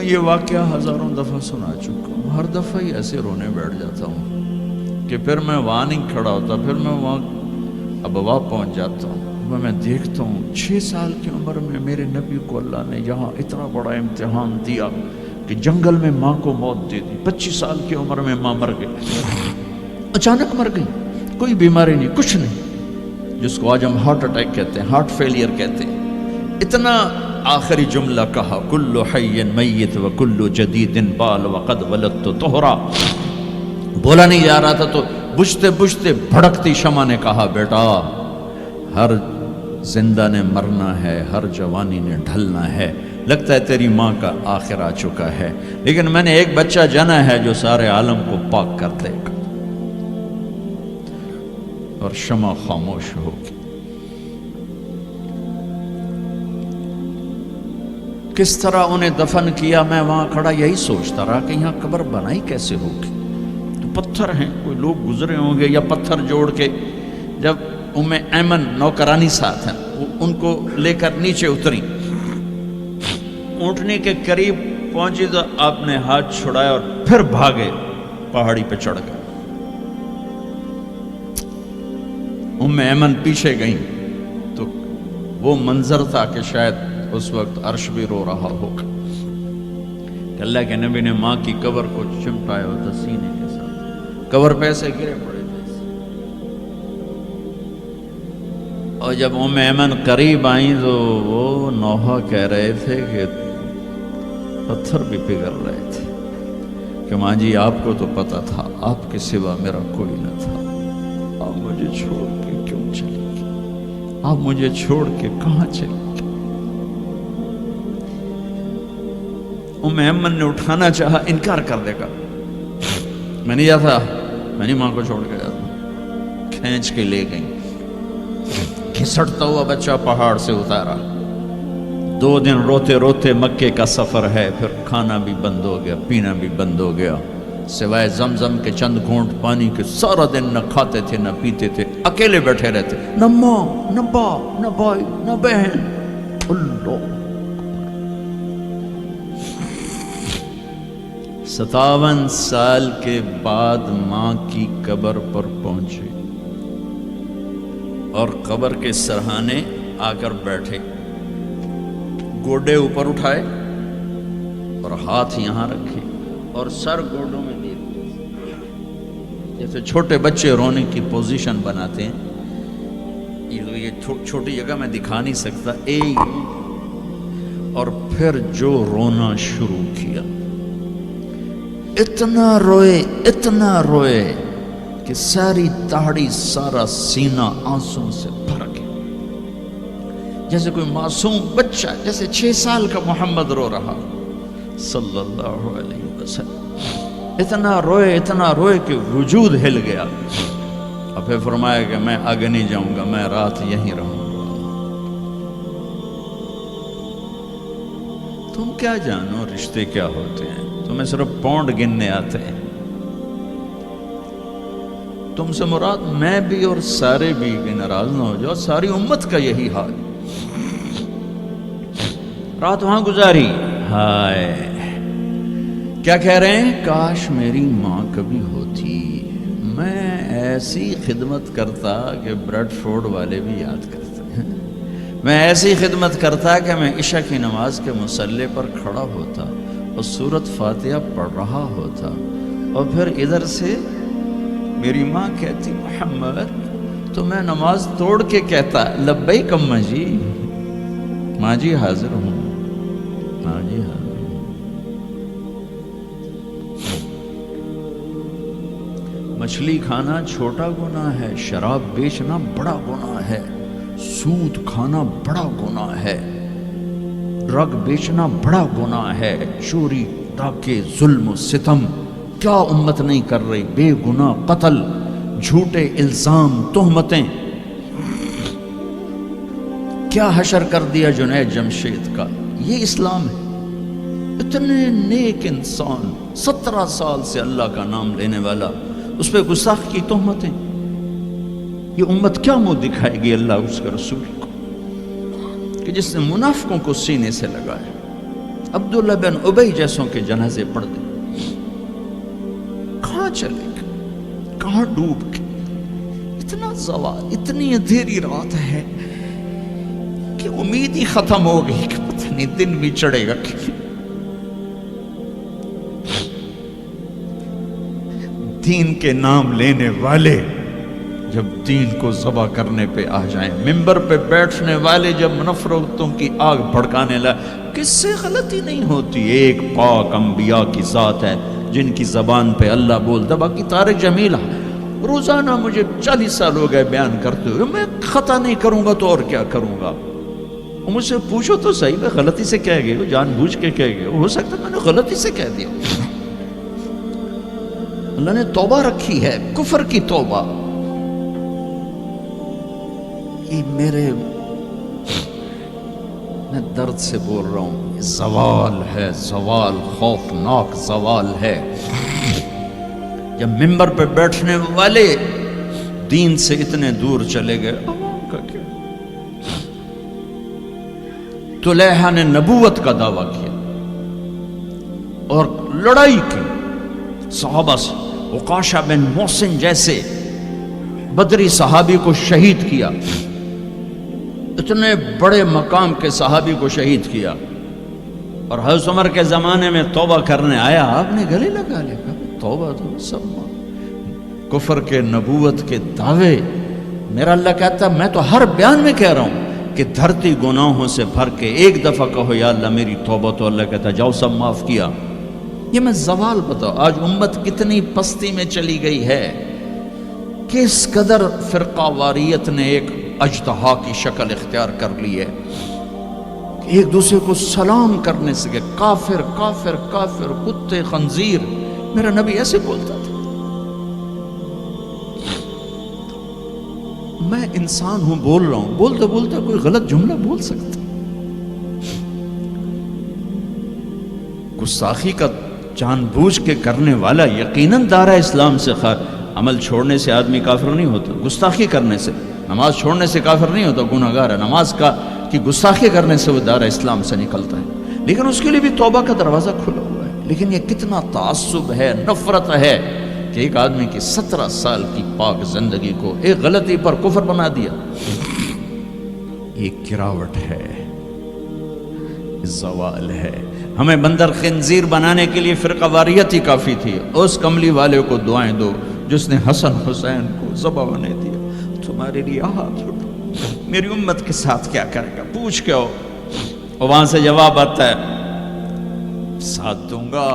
میں یہ واقعہ ہزاروں دفعہ سنا چکا ہوں، ہر دفعہ ہی ایسے رونے بیٹھ جاتا ہوں کہ پھر میں وہاں نہیں کھڑا ہوتا، پھر میں وہاں ابوا پہنچ جاتا ہوں۔ میں دیکھتا ہوں 6 سال کی عمر میں میرے نبی کو اللہ نے یہاں اتنا بڑا امتحان دیا کہ جنگل میں ماں کو موت دے دی۔ 25 سال کی عمر میں ماں مر گئی، اچانک مر گئی، کوئی بیماری نہیں، کچھ نہیں، جس کو آج ہم ہارٹ اٹیک کہتے ہیں، ہارٹ فیلئر کہتے ہیں۔ اتنا آخری جملہ کہا، کل حی میت و کل جدید بال وقد ولدت طہرا۔ بولا نہیں جا رہا تھا تو بجھتے بجھتے بھڑکتی شمع نے کہا، بیٹا ہر زندہ نے مرنا ہے، ہر جوانی نے ڈھلنا ہے، لگتا ہے تیری ماں کا آخر آ چکا ہے، لیکن میں نے ایک بچہ جنا ہے جو سارے عالم کو پاک کر دے گا۔ اور شمع خاموش ہوگی۔ کس طرح انہیں دفن کیا، میں وہاں کھڑا یہی سوچتا رہا کہ یہاں قبر بنائی کیسے ہوگی۔ تو پتھر ہیں، کوئی لوگ گزرے ہوں گے یا پتھر جوڑ کے۔ جب ایمن نوکرانی ساتھ ہیں، ان کو لے کر نیچے اتری، اونٹنی کے قریب پہنچی تو آپ نے ہاتھ چھڑایا اور پھر بھاگے، پہاڑی پہ چڑھ گئے۔ ایمن پیچھے گئیں تو وہ منظر تھا کہ شاید اس وقت عرش بھی رو رہا ہوگا کہ اللہ کے نبی نے ماں کی قبر کو چمٹایا ہوتا سینے کے ساتھ، قبر پہ ایسے گرے پڑے جیسے۔ اور جب ایمن قریب آئیں تو وہ نوحہ کہہ رہے تھے کہ پتھر بھی پگھل رہے تھے کہ ماں جی آپ کو تو پتا تھا آپ کے سوا میرا کوئی نہ تھا، آپ مجھے چھوڑ کے کیوں چلی گئی، آپ مجھے چھوڑ کے کہاں چلی گئی۔ ایمن نے اٹھانا چاہا، انکار کر دے گا، میں نہیں جاتا، میں نہیں ماں کو چھوڑ کے جاتا۔ کھینچ کے لے گئیں، گھسٹتا ہوا بچہ پہاڑ سے اتارا۔ 2 دن روتے روتے مکے کا سفر ہے، پھر کھانا بھی بند ہو گیا، پینا بھی بند ہو گیا، سوائے زمزم کے چند گھونٹ پانی کے سارا دن نہ کھاتے تھے نہ پیتے تھے، اکیلے بیٹھے رہتے، نہ ماں نہ باپ نہ بھائی نہ بہن۔ اللہ 57 سال کے بعد ماں کی قبر پر پہنچے اور قبر کے سرہانے آ کر بیٹھے، گوڈے اوپر اٹھائے اور ہاتھ یہاں رکھے اور سر گوڈوں میں دے دیے، جیسے چھوٹے بچے رونے کی پوزیشن بناتے ہیں۔ یہ چھوٹی جگہ میں دکھا نہیں سکتا، اور پھر جو رونا شروع کیا، اتنا روئے کہ ساری داڑھی سارا سینہ آنسوں سے بھر گیا، جیسے کوئی معصوم بچہ، جیسے 6 سال کا محمد رو رہا صلی اللہ علیہ وسلم۔ اتنا روئے کہ وجود ہل گیا، اور پھر فرمایا کہ میں آگے نہیں جاؤں گا، میں رات یہیں رہوں گا۔ تم کیا جانو رشتے کیا ہوتے ہیں، تمہیں صرف پاؤنڈ گننے آتے ہیں۔ تم سے مراد میں بھی اور سارے بھی ناراض نہ ہو جاؤ، ساری امت کا یہی حال۔ رات وہاں گزاری، ہائے کیا کہہ رہے ہیں، کاش میری ماں کبھی ہوتی، میں ایسی خدمت کرتا کہ بریڈ فورڈ والے بھی یاد کرتے ہیں، میں ایسی خدمت کرتا کہ میں عشاء کی نماز کے مصلی پر کھڑا ہوتا اور سورۃ فاتحہ پڑھ رہا ہوتا، اور پھر ادھر سے میری ماں کہتی محمد، تو میں نماز توڑ کے کہتا لبیک اماں جی، ماں جی حاضر ہوں، ماں جی حاضر ہوں۔ مچھلی کھانا چھوٹا گناہ ہے، شراب بیچنا بڑا گناہ ہے، سود کھانا بڑا گناہ ہے، ڈرگ بیچنا بڑا گناہ ہے، چوری ڈاکے ظلم و ستم کیا امت نہیں کر رہی، بے گناہ قتل، جھوٹے الزام تہمتیں، کیا حشر کر دیا جنید جمشید کا۔ یہ اسلام ہے۔ اتنے نیک انسان 17 سال سے اللہ کا نام لینے والا، اس پہ گستاخ کی تہمتیں، یہ امت کیا منہ دکھائے گی اللہ اس کے رسول کو کہ جس نے منافقوں کو سینے سے لگایا، عبداللہ بن ابی جیسوں کے جنازے پڑھ دیں. کہاں چلے گئے, کہاں ڈوب کے. اتنا زوال, اتنی اندھیری رات ہے کہ امید ہی ختم ہو گئی کہ پتہ نہیں دن بھی چڑھے گا. دین کے نام لینے والے جب دین کو ذبح کرنے پہ آ جائیں, ممبر پہ بیٹھنے والے جب نفرتوں کی آگ بھڑکانے لگے, کس سے غلطی نہیں ہوتی. ایک پاک انبیاء کی ذات ہے جن کی زبان پہ اللہ بولتا. باقی طارق جمیلہ روزانہ مجھے 40 سال ہو گئے بیان کرتے ہوئے, میں خطا نہیں کروں گا تو اور کیا کروں گا. مجھ سے پوچھو تو صحیح, میں غلطی سے کہہ گئے ہو, جان بوجھ کے کہہ گئے ہو سکتا میں نے غلطی سے کہہ دیا. اللہ نے توبہ رکھی ہے, کفر کی توبہ. یہ میں درد سے بول رہا ہوں, یہ زوال ہے, زوال, خوفناک زوال ہے. جب ممبر پہ بیٹھنے والے دین سے اتنے دور چلے گئے, عوام کا کیا. طلیحہ نے نبوت کا دعویٰ کیا اور لڑائی کی صحابہ سے. عکاشہ بن محسن جیسے بدری صحابی کو شہید کیا, اتنے بڑے مقام کے صحابی کو شہید کیا. اور حضرت عمر کے زمانے میں توبہ کرنے آیا, آپ نے گلے لگا لیا, توبہ تو سب کفر کے نبوت کے دعوے. میرا اللہ کہتا میں تو ہر بیان میں کہہ رہا ہوں کہ دھرتی گناہوں سے بھر کے ایک دفعہ کہو یا اللہ میری توبہ, تو اللہ کہتا جاؤ سب معاف کیا. یہ میں زوال بتاؤ. آج امت کتنی پستی میں چلی گئی ہے, کس قدر فرقہ واریت نے ایک اجتہا کی شکل اختیار کر لی ہے. ایک دوسرے کو سلام کرنے سے کہ کافر کافر کافر, کتے خنزیر. میرا نبی ایسے بولتا تھا. میں انسان ہوں, بول رہا ہوں, بولتے بولتے کوئی غلط جملہ بول سکتا. گستاخی کا جان بوجھ کے کرنے والا یقیناً دارہ اسلام سے عمل چھوڑنے سے آدمی کافر نہیں ہوتا. گستاخی کرنے سے, نماز چھوڑنے سے کافر نہیں ہوتا, گناہ گار ہے. نماز کی گستاخی کرنے سے وہ دارہ اسلام سے نکلتا ہے, لیکن اس کے لیے بھی توبہ کا دروازہ کھلا ہوا ہے. لیکن یہ کتنا تعصب ہے, نفرت ہے کہ ایک آدمی کی 17 سال کی پاک زندگی کو ایک غلطی پر کفر بنا دیا. یہ گراوٹ ہے, زوال ہے. ہمیں بندر خنزیر بنانے کے لیے فرقہ واریت ہی کافی تھی. اس کملی والے کو دعائیں دو جس نے حسن حسین کو ذبح ہونے دیا. تمہارے لیے ہاتھ اٹھو, میری امت کے ساتھ کیا کرے گا, پوچھ کے ہو. اور وہاں سے جواب آتا ہے ساتھ دوں گا.